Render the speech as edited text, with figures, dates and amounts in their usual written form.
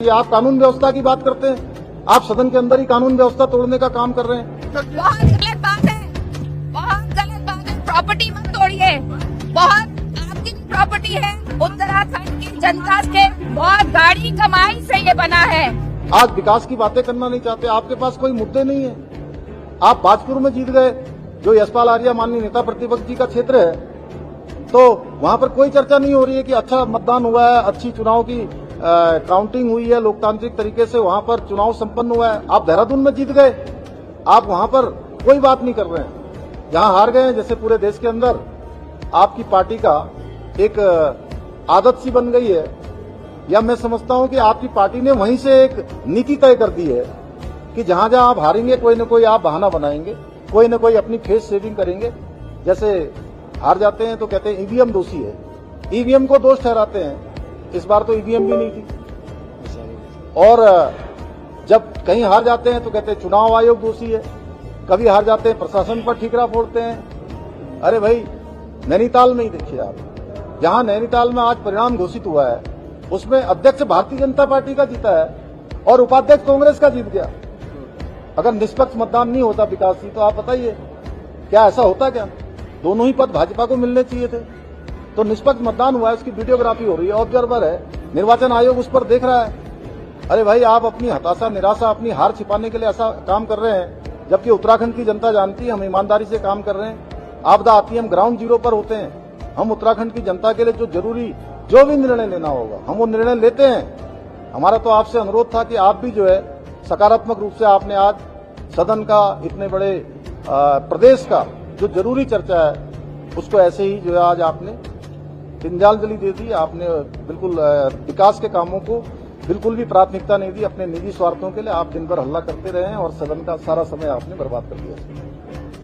ये आप कानून व्यवस्था की बात करते हैं, आप सदन के अंदर ही कानून व्यवस्था तोड़ने का काम कर रहे हैं। बहुत गलत बात है, बहुत गलत बात है। प्रॉपर्टी मत तोड़िए, बहुत आपकी प्रॉपर्टी है। उत्तराखंड की जनता के बहुत गाड़ी कमाई से ये बना है। आज विकास की बातें करना नहीं चाहते, आपके पास कोई मुद्दे नहीं है। आप बाजपुर में जीत गए, जो यशपाल आर्या माननीय नेता प्रतिपक्ष जी का क्षेत्र है, तो वहां पर कोई चर्चा नहीं हो रही है कि अच्छा मतदान हुआ है, अच्छी चुनाव की काउंटिंग हुई है, लोकतांत्रिक तरीके से वहां पर चुनाव संपन्न हुआ है। आप देहरादून में जीत गए, आप वहां पर कोई बात नहीं कर रहे हैं। जहां हार गए हैं, जैसे पूरे देश के अंदर आपकी पार्टी का एक आदत सी बन गई है, या मैं समझता हूं कि आपकी पार्टी ने वहीं से एक नीति तय कर दी है कि जहां जहां आप हारेंगे कोई न कोई आप बहाना बनाएंगे, कोई न कोई अपनी फेस सेविंग करेंगे। जैसे हार जाते हैं तो कहते हैं ईवीएम दोषी है, ईवीएम को दोष ठहराते हैं। इस बार तो ईवीएम भी नहीं थी। और जब कहीं हार जाते हैं तो कहते हैं चुनाव आयोग दोषी है, कभी हार जाते हैं प्रशासन पर ठीकरा फोड़ते हैं। अरे भाई, नैनीताल में ही देखिए आप, जहां नैनीताल में आज परिणाम घोषित हुआ है, उसमें अध्यक्ष भारतीय जनता पार्टी का जीता है और उपाध्यक्ष कांग्रेस का जीत गया। अगर निष्पक्ष मतदान नहीं होता विकास जी, तो आप बताइए क्या ऐसा होता? क्या दोनों ही पद भाजपा को मिलने चाहिए थे? तो निष्पक्ष मतदान हुआ है, उसकी वीडियोग्राफी हो रही है, ऑब्जर्वर है, निर्वाचन आयोग उस पर देख रहा है। अरे भाई, आप अपनी हताशा, निराशा, अपनी हार छिपाने के लिए ऐसा काम कर रहे हैं, जबकि उत्तराखंड की जनता जानती है हम ईमानदारी से काम कर रहे हैं। आपदा आती है, हम ग्राउंड जीरो पर होते हैं। हम उत्तराखंड की जनता के लिए जो भी निर्णय लेना होगा, हम वो निर्णय लेते हैं। हमारा तो आपसे अनुरोध था कि आप भी जो है सकारात्मक रूप से आपने आज सदन का, इतने बड़े प्रदेश का जो जरूरी चर्चा है, उसको ऐसे ही जो है आज आपने तिंजालजली दे दी। आपने बिल्कुल विकास के कामों को बिल्कुल भी प्राथमिकता नहीं दी। अपने निजी स्वार्थों के लिए आप दिन भर हल्ला करते रहे हैं और सदन का सारा समय आपने बर्बाद कर दिया।